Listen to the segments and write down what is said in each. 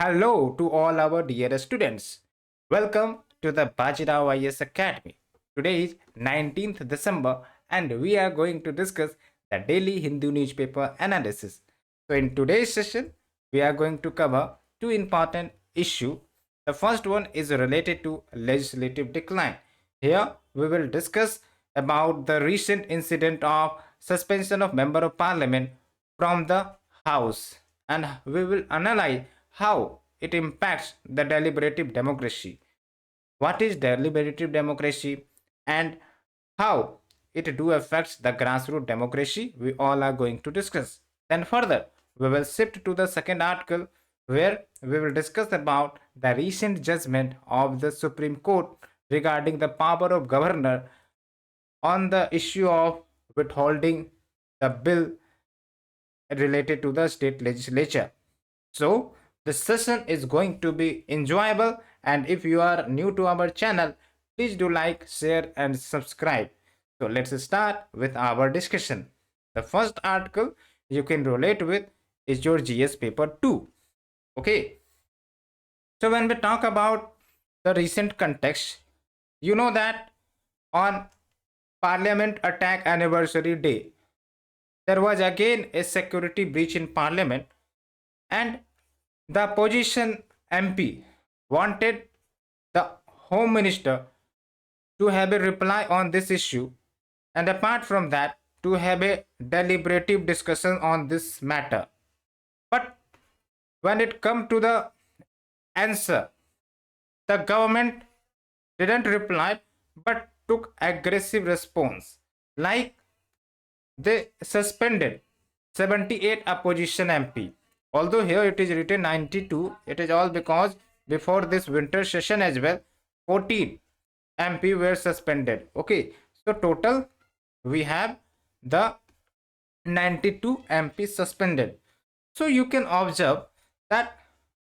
Hello to all our dear students. Welcome to the Bajirao IS Academy. Today is 19th December and we are going to discuss the daily Hindu newspaper analysis. So in today's session, we are going to cover two important issues. The first one is related to legislative decline. Here we will discuss about the recent incident of suspension of member of parliament from the house, and we will analyze how it impacts the deliberative democracy. What is deliberative democracy and how it do affects the grassroots democracy, we all are going to discuss. Then further we will shift to the second article, where we will discuss about the recent judgment of the Supreme Court regarding the power of governor on the issue of withholding the bill related to the state legislature. So the session is going to be enjoyable, and if you are new to our channel, please do like, share and subscribe. So let's start with our discussion. The first article you can relate with is your GS paper 2. Okay. So when we talk about the recent context, you know that on Parliament Attack Anniversary Day, there was again a security breach in Parliament, and the opposition MP wanted the Home Minister to have a reply on this issue, and apart from that, to have a deliberative discussion on this matter. But when it come to the answer, the government didn't reply but took aggressive response, like they suspended 78 opposition MP. Although here it is written 92, it is all because before this winter session as well, 14 MP were suspended. Okay, so total we have the 92 MP suspended. So you can observe that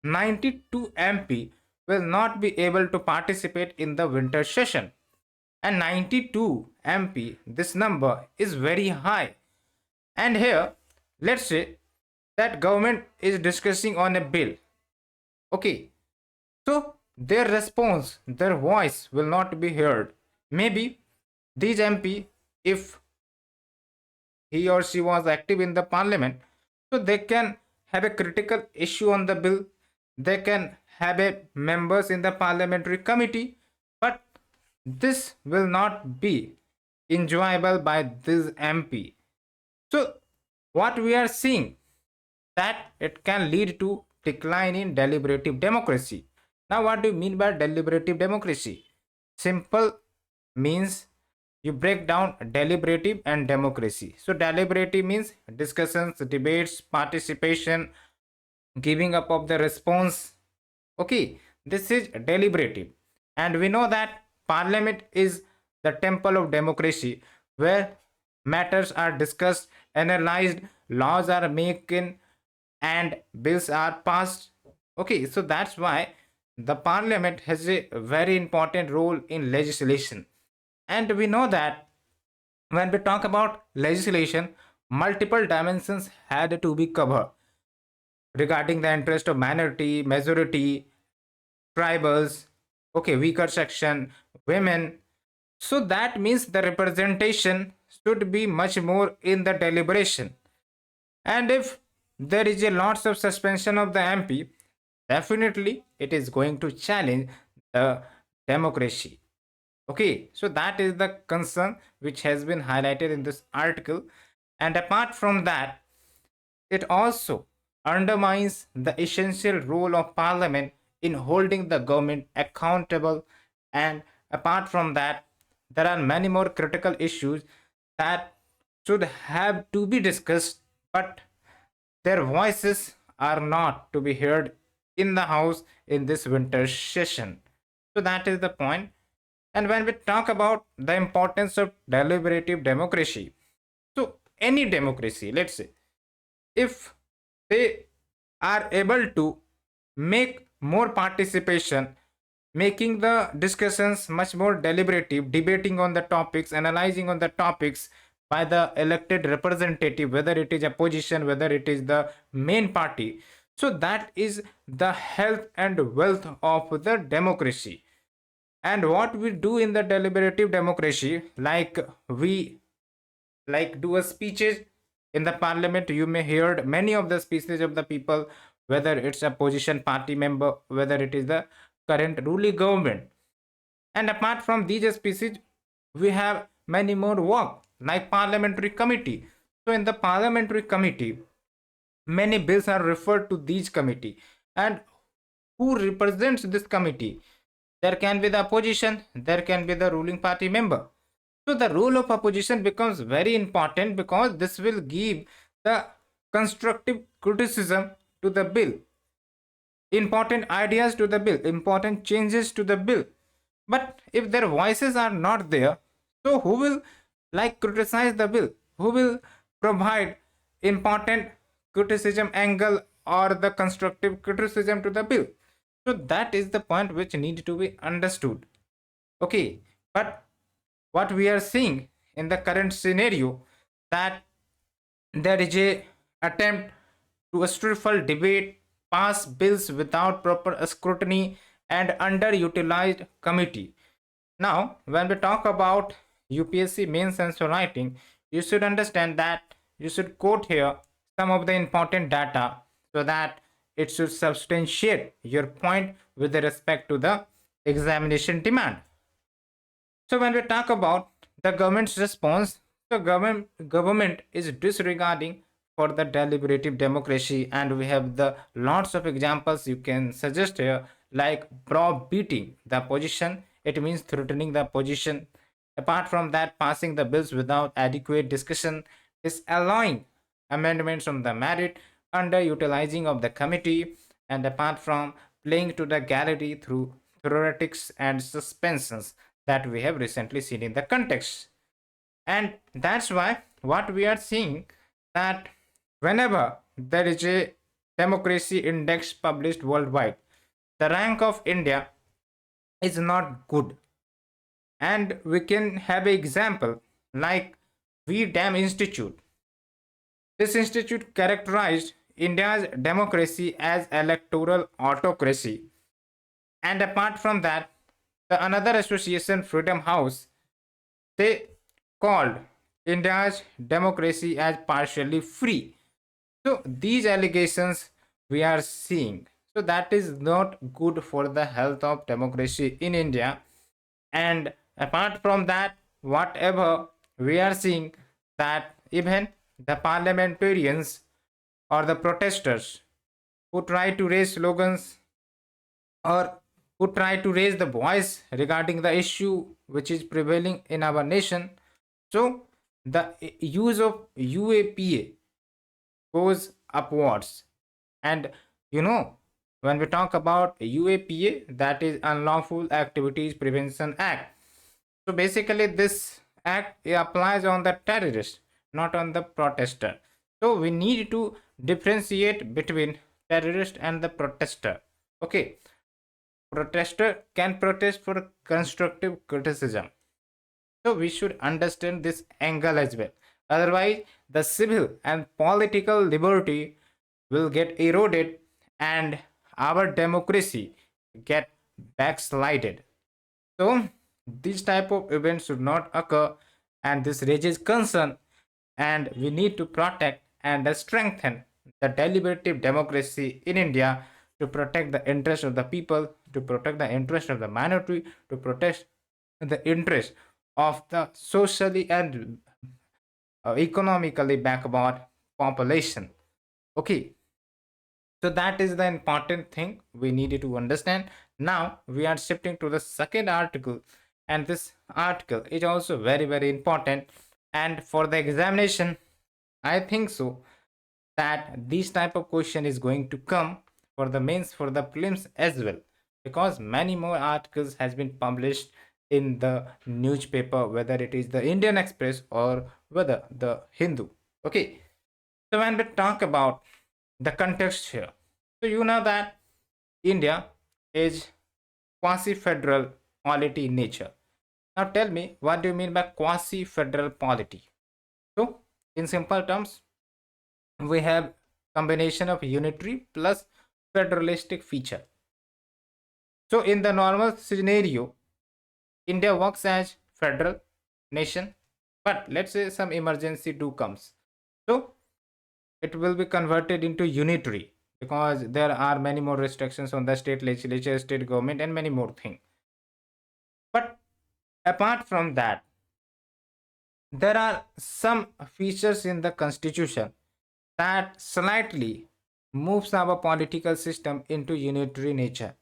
92 MP will not be able to participate in the winter session, and 92 MP, this number is very high. And here let's say that government is discussing on a bill. Okay, so their response, their voice will not be heard. Maybe these MP, if he or she was active in the parliament, so they can have a critical issue on the bill, they can have a members in the parliamentary committee, but this will not be enjoyable by this MP. So what we are seeing, that it can lead to decline in deliberative democracy. Now what do you mean by deliberative democracy? Simple means you break down deliberative and democracy. So deliberative means discussions, debates, participation, giving up of the response. Okay, this is deliberative, and we know that parliament is the temple of democracy, where matters are discussed, analyzed, laws are made, and bills are passed. Okay, so that's why the parliament has a very important role in legislation. And we know that when we talk about legislation, multiple dimensions had to be covered regarding the interest of minority, majority, tribals, okay, weaker section, women. So that means the representation should be much more in the deliberation. And if there is a lots of suspension of the MP, definitely it is going to challenge the democracy. Okay, so that is the concern which has been highlighted in this article. And apart from that, it also undermines the essential role of parliament in holding the government accountable. And apart from that, there are many more critical issues that should have to be discussed, but their voices are not to be heard in the house in this winter session. So that is the point. And when we talk about the importance of deliberative democracy, so any democracy, let's say, if they are able to make more participation, making the discussions much more deliberative, debating on the topics, analyzing on the topics by the elected representative, whether it is opposition, whether it is the main party, So that is the health and wealth of the democracy. And what we do in the deliberative democracy, like we do a speeches in the parliament. You may heard many of the speeches of the people, whether it's a opposition party member, whether it is the current ruling government. And apart from these speeches, we have many more work like parliamentary committee. So in the parliamentary committee, many bills are referred to these committee. And who represents this committee? There can be the opposition, there can be the ruling party member. So the role of opposition becomes very important because this will give the constructive criticism to the bill, important ideas to the bill, important changes to the bill. But if their voices are not there, so who will criticize the bill? Who will provide important criticism angle or the constructive criticism to the bill? So that is the point which need to be understood. Okay, but what we are seeing in the current scenario, that there is a attempt to stifle debate, pass bills without proper scrutiny and underutilized committee. Now, when we talk about UPSC mains answer writing, you should understand that you should quote here some of the important data so that it should substantiate your point with respect to the examination demand. So when we talk about the government's response, the government is disregarding for the deliberative democracy, and we have the lots of examples you can suggest here, like browbeating the opposition. It means threatening the opposition. Apart from that, passing the bills without adequate discussion, is allowing amendments on the merit, underutilizing of the committee, and apart from playing to the gallery through theoretics and suspensions that we have recently seen in the context. And that's why what we are seeing, that whenever there is a democracy index published worldwide, the rank of India is not good. And we can have an example like V Dam Institute. This institute characterized India's democracy as electoral autocracy. And apart from that, the another association, Freedom House, they called India's democracy as partially free. So these allegations we are seeing. So that is not good for the health of democracy in India. And apart from that, whatever we are seeing, that even the parliamentarians or the protesters who try to raise slogans or who try to raise the voice regarding the issue which is prevailing in our nation. So the use of UAPA goes upwards. And you know, when we talk about UAPA, that is Unlawful Activities Prevention Act. So basically, this act applies on the terrorist, not on the protester. So we need to differentiate between terrorist and the protester. Okay, protester can protest for constructive criticism. So we should understand this angle as well. Otherwise, the civil and political liberty will get eroded and our democracy get backslided. So these type of events should not occur, and this raises concern, and we need to protect and strengthen the deliberative democracy in India to protect the interest of the people, to protect the interest of the minority, to protect the interest of the socially and economically backward population. Okay, so that is the important thing we needed to understand. Now we are shifting to the second article, and this article is also very very important. And for the examination, I think so that this type of question is going to come for the mains, for the prelims as well, because many more articles has been published in the newspaper, whether it is the Indian Express or whether the Hindu. Okay, so when we talk about the context here, so you know that India is quasi-federal polity in nature. Now tell me, what do you mean by quasi-federal polity? So in simple terms, we have combination of unitary plus federalistic feature. So in the normal scenario, India works as federal nation, but let's say some emergency do comes. So it will be converted into unitary because there are many more restrictions on the state legislature, state government, and many more things. But apart from that, there are some features in the constitution that slightly moves our political system into unitary nature.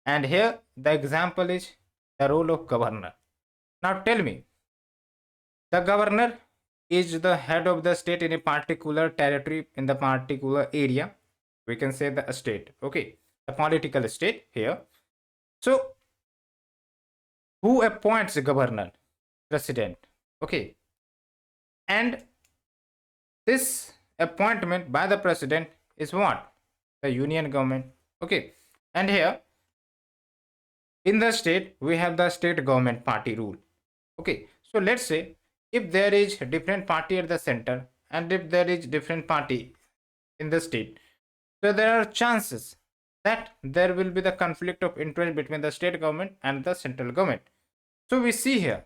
And here the example is the role of governor. Now tell me, the governor is the head of the state in a particular territory, in the particular area. We can say the state, okay, the political state here. So who appoints the governor? President, okay. And this appointment by the president is what? The union government, okay. And here in the state we have the state government party rule, okay. So let's say if there is a different party at the center and if there is different party in the state, so there are chances that there will be the conflict of interest between the state government and the central government. So we see here,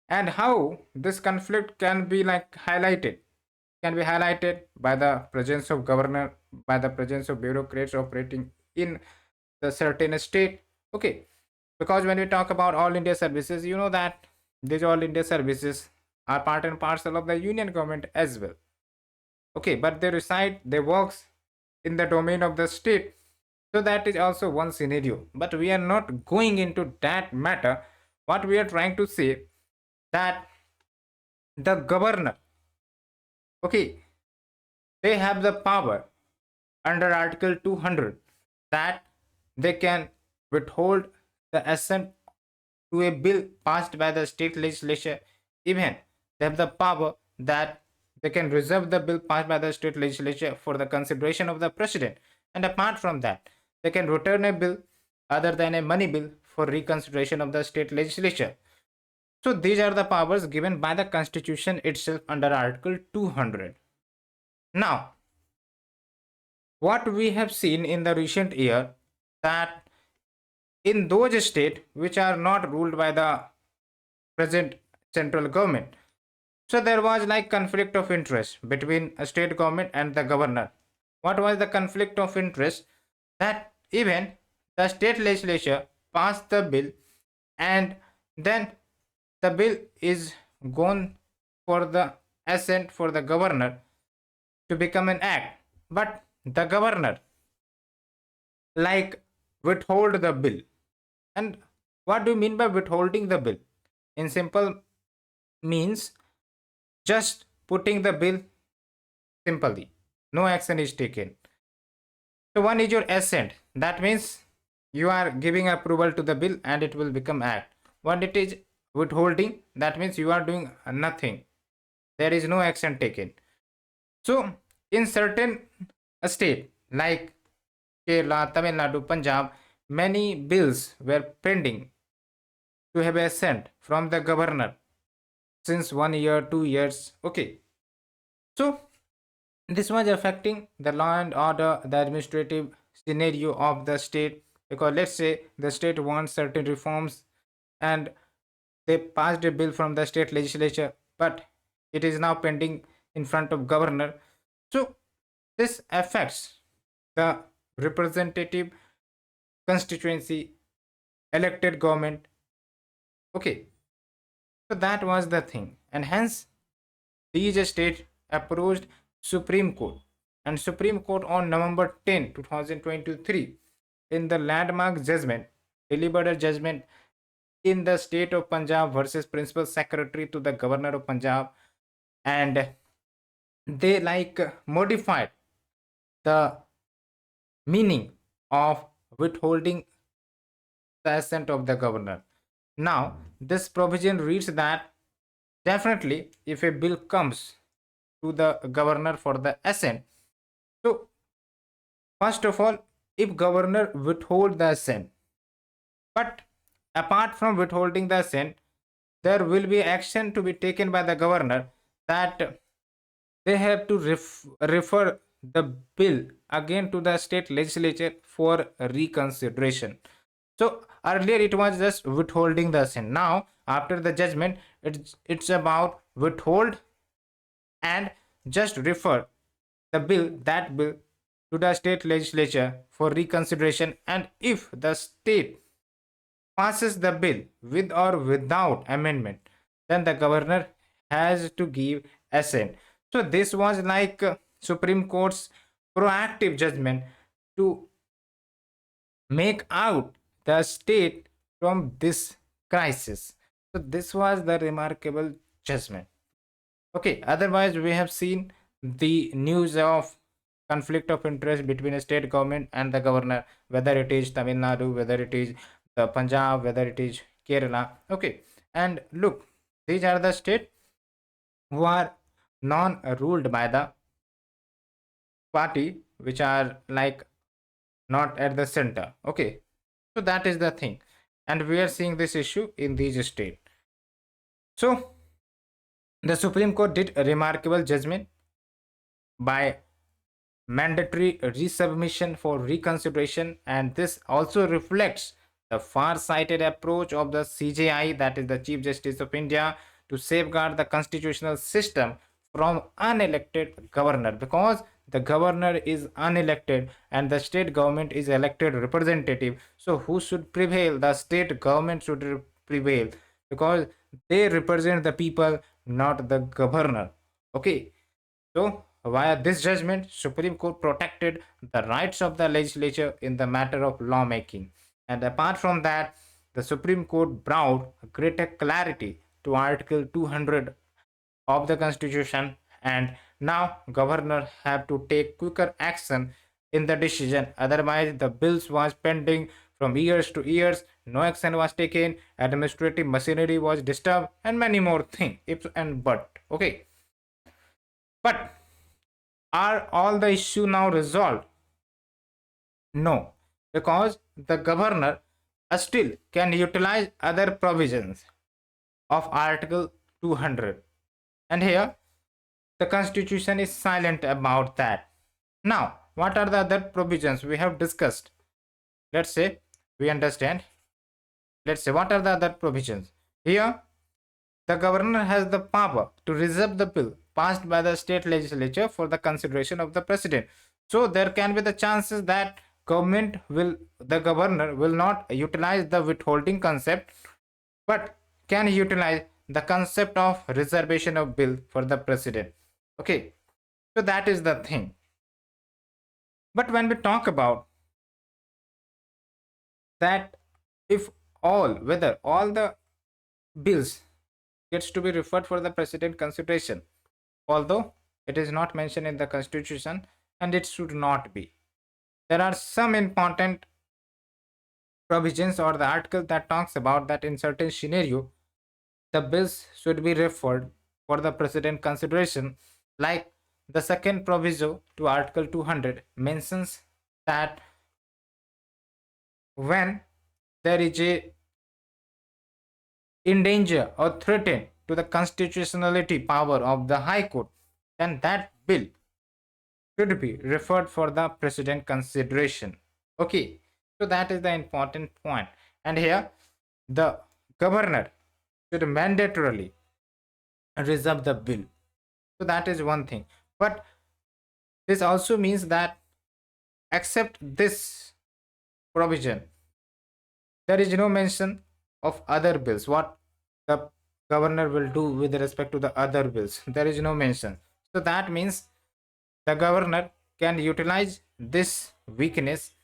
and how this conflict can be highlighted by the presence of governor, by the presence of bureaucrats operating in the certain state, okay. Because when we talk about all India services, you know that these all India services are part and parcel of the union government as well, okay, but they works in the domain of the state. So that is also one scenario, but we are not going into that matter. What we are trying to say, that the governor, okay, they have the power under article 200 that they can withhold the assent to a bill passed by the state legislature. Even they have the power that they can reserve the bill passed by the state legislature for the consideration of the president. And apart from that, they can return a bill other than a money bill for reconsideration of the state legislature. So these are the powers given by the constitution itself under article 200. Now, what we have seen in the recent year, that in those states which are not ruled by the present central government, so there was like conflict of interest between a state government and the governor. What was the conflict of interest? That even the state legislature passed the bill, and then the bill is gone for the assent for the governor to become an act, but the governor like withhold the bill. And what do you mean by withholding the bill? In simple means just putting the bill simply, no action is taken. So one is your assent, that means you are giving approval to the bill and it will become act. When it is withholding, that means you are doing nothing, there is no action taken. So in certain state like Kerala, Tamil Nadu, Punjab, many bills were pending to have assent from the governor since 1 year, 2 years, okay. So this was affecting the law and order, the administrative scenario of the state, because let's say the state wants certain reforms and they passed a bill from the state legislature, but it is now pending in front of governor. So this affects the representative constituency elected government, okay. So that was the thing, and hence these states approached Supreme Court, and Supreme Court on November 10, 2023, in the landmark judgment, delivered a judgment in the state of Punjab versus Principal Secretary to the Governor of Punjab, and they modified the meaning of withholding the assent of the governor. Now, this provision reads that definitely if a bill comes to the governor for the assent, so first of all, if governor withhold the assent, but apart from withholding the assent, there will be action to be taken by the governor, that they have to refer the bill again to the state legislature for reconsideration. So earlier it was just withholding the sin. Now after the judgment, it's about withhold and just refer the bill to the state legislature for reconsideration, and if the state passes the bill with or without amendment, then the governor has to give assent. So this was like Supreme Court's proactive judgment to make out the state from this crisis. So this was the remarkable judgment. Okay, otherwise we have seen the news of conflict of interest between a state government and the governor, whether it is Tamil Nadu, whether it is the Punjab, whether it is Kerala. Okay, and look, these are the states who are non-ruled by the party, which are like not at the center. Okay, so that is the thing, and we are seeing this issue in these states. So the Supreme Court did a remarkable judgment by mandatory resubmission for reconsideration, and this also reflects the far-sighted approach of the CJI, that is the Chief Justice of India, to safeguard the constitutional system from unelected governor, because the governor is unelected and the state government is elected representative. So who should prevail? The state government should prevail, because they represent the people, not the governor. Okay, so via this judgment, Supreme Court protected the rights of the legislature in the matter of lawmaking. And apart from that, the Supreme Court brought greater clarity to Article 200 of the Constitution, and now governor have to take quicker action in the decision. Otherwise, the bills was pending from years to years. No action was taken. Administrative machinery was disturbed, and many more things. If and but. Okay, but are all the issue now resolved? No, because the governor still can utilize other provisions of Article 200. And here, the Constitution is silent about that. Now, what are the other provisions we have discussed? Let's say we understand. Let's say what are the other provisions? Here, the governor has the power to reserve the bill passed by the state legislature for the consideration of the president. So there can be the chances that the governor will not utilize the withholding concept, but can utilize the concept of reservation of bill for the president. Okay, so that is the thing. But when we talk about that, if whether all the bills gets to be referred for the president consideration, although it is not mentioned in the constitution, and it should not be. There are some important provisions or the article that talks about that in certain scenario the bills should be referred for the president consideration, like the second proviso to Article 200 mentions that when there is a endanger or threaten to the constitutionality power of the High Court, then that bill should be referred for the president consideration. Okay, so that is the important point. And here, the governor should mandatorily reserve the bill. So that is one thing. But this also means that except this provision, there is no mention of other bills. What the governor will do with respect to the other bills, there is no mention. So that means the governor can utilize this weakness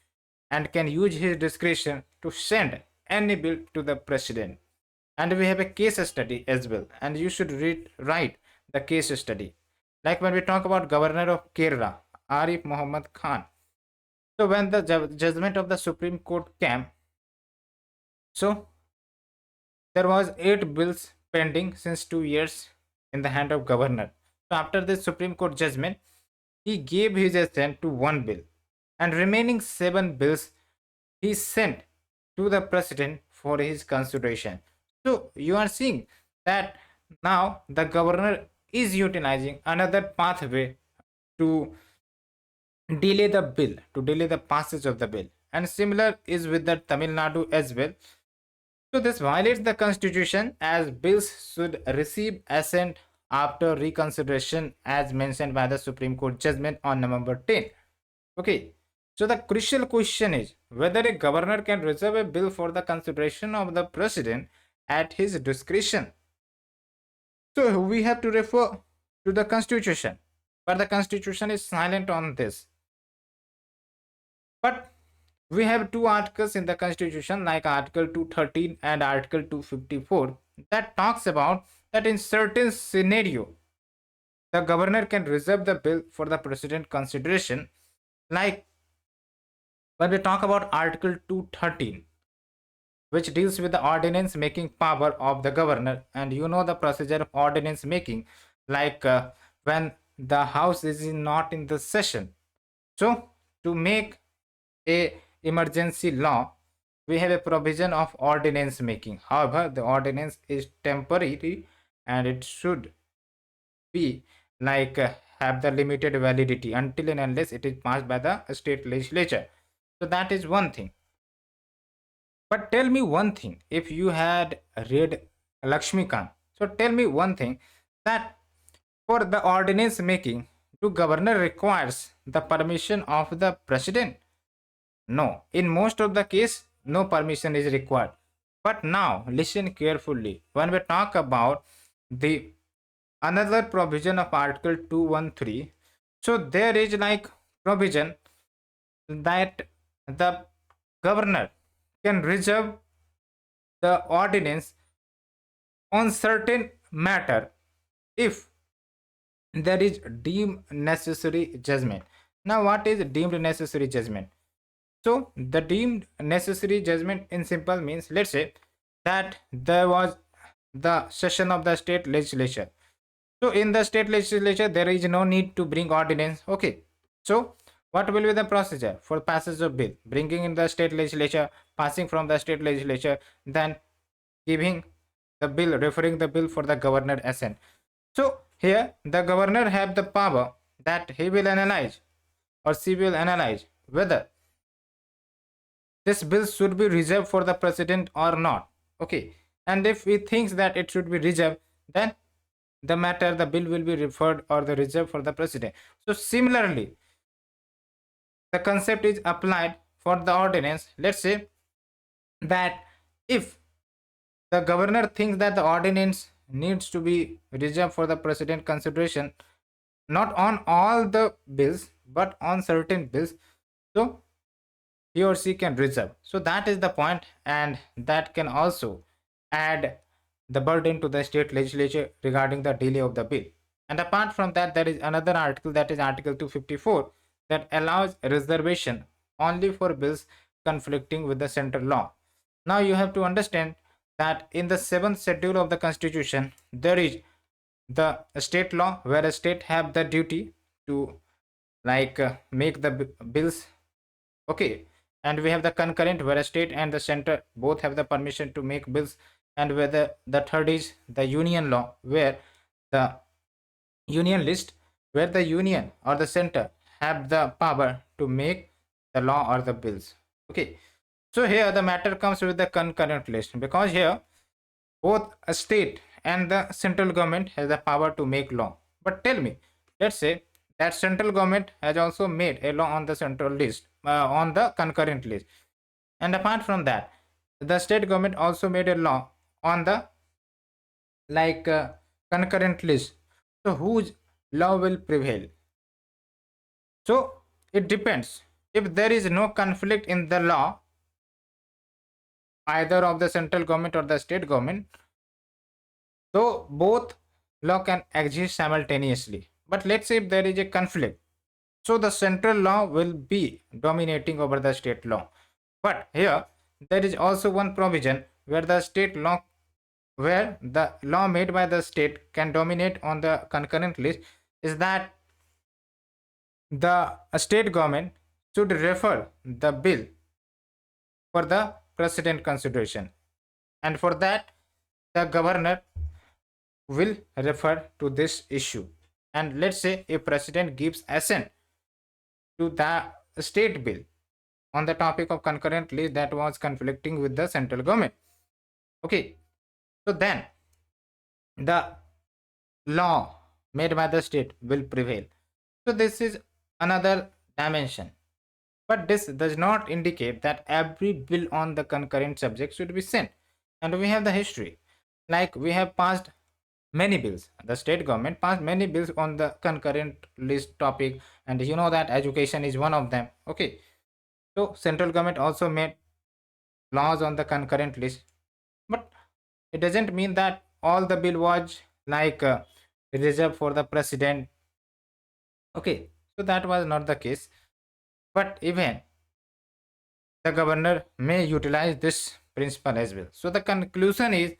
and can use his discretion to send any bill to the president. And we have a case study as well, and you should write the case study. Like when we talk about governor of Kerala, Arif Muhammad Khan. So when the judgment of the Supreme Court came, so there was 8 bills pending since 2 years in the hand of governor. So after this Supreme Court judgment, he gave his assent to 1 bill, and remaining 7 bills he sent to the president for his consideration. So you are seeing that now the governor is utilizing another pathway to delay the bill, to delay the passage of the bill. And similar is with the Tamil Nadu as well. So this violates the constitution, as bills should receive assent after reconsideration as mentioned by the Supreme Court judgment on November 10. Okay. So the crucial question is whether a governor can reserve a bill for the consideration of the president at his discretion. So we have to refer to the constitution, but the constitution is silent on this. But we have two articles in the constitution, like article 213 and article 254, that talks about that in certain scenario the governor can reserve the bill for the president consideration. Like when we talk about article 213, which deals with the ordinance making power of the governor, and you know the procedure of ordinance making, like when the house is not in the session. So to make a emergency law, we have a provision of ordinance making. However, the ordinance is temporary and it should be like have the limited validity until and unless it is passed by the state legislature. So that is one thing. But tell me one thing, if you had read Lakshmikant, so tell me one thing, that for the ordinance making, do governor requires the permission of the president? No, in most of the case, no permission is required. But now, listen carefully. When we talk about the another provision of Article 213, so there is like provision that the governor can reserve the ordinance on certain matter if there is deemed necessary judgment. Now, what is deemed necessary judgment? So the deemed necessary judgment in simple means, let's say that there was the session of the state legislature. So in the state legislature, there is no need to bring ordinance. Okay. So what will be the procedure for passage of bill? Bringing in the state legislature, passing from the state legislature, then giving the bill, referring the bill for the governor assent. So here the governor have the power that he will analyze or she will analyze whether this bill should be reserved for the president or not. Okay. And if he thinks that it should be reserved, then the matter, the bill will be referred or the reserved for the president. So similarly, the concept is applied for the ordinance. Let's say that if the governor thinks that the ordinance needs to be reserved for the president consideration, not on all the bills, but on certain bills, so he or she can reserve. So that is the point, and that can also add the burden to the state legislature regarding the delay of the bill. And apart from that, there is another article, that is Article 254, that allows reservation only for bills conflicting with the central law. Now you have to understand that in the 7th schedule of the constitution, there is the state law where a state have the duty to like make the bills. Okay. And we have the concurrent where a state and the center both have the permission to make bills. And whether the third is the union law, where the union list, where the union or the center have the power to make the law or the bills. Okay. So here the matter comes with the concurrent list, because here both a state and the central government has the power to make law. But tell me, let's say that central government has also made a law on the central list, on the concurrent list, and apart from that, the state government also made a law on the like concurrent list. So whose law will prevail? So it depends. If there is no conflict in the law, either of the central government or the state government, so both law can exist simultaneously. But let's say if there is a conflict, so the central law will be dominating over the state law. But here there is also one provision where the state law, where the law made by the state can dominate on the concurrent list, is that the state government should refer the bill for the president consideration, and for that the governor will refer to this issue. And let's say if president gives assent to the state bill on the topic of concurrent list that was conflicting with the central government. Okay, so then the law made by the state will prevail. So this is another dimension. But this does not indicate that every bill on the concurrent subject should be sent. And we have the history. Like we have passed many bills. The state government passed many bills on the concurrent list topic, and you know that education is one of them. Okay. So central government also made laws on the concurrent list. But it doesn't mean that all the bill was like reserved for the president. Okay. So that was not the case. But even the governor may utilize this principle as well. So the conclusion is,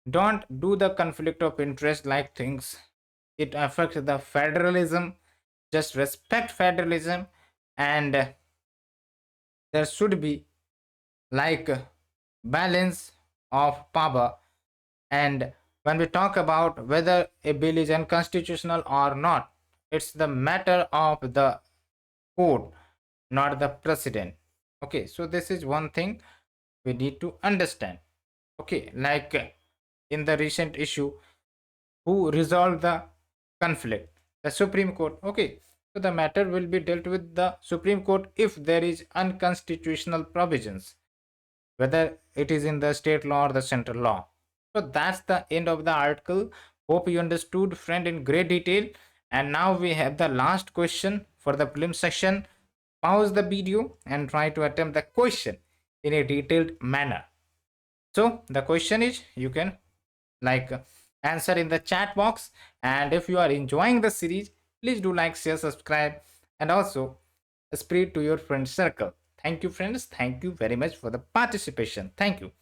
don't do the conflict of interest like things. It affects the federalism. Just respect federalism, and there should be like balance of power. And when we talk about whether a bill is unconstitutional or not, it's the matter of the court, not the president. Okay, so this is one thing we need to understand. Okay, like in the recent issue, who resolved the conflict? The Supreme Court. Okay, so the matter will be dealt with the Supreme Court if there is unconstitutional provisions, whether it is in the state law or the central law. So that's the end of the article. Hope you understood, friend, in great detail. And now we have the last question for the prelim section. Pause the video and try to attempt the question in a detailed manner. So the question is, you can like answer in the chat box, and if you are enjoying the series, please do like, share, subscribe, and also spread to your friend circle. Thank you, friends. Thank you very much for the participation. Thank you.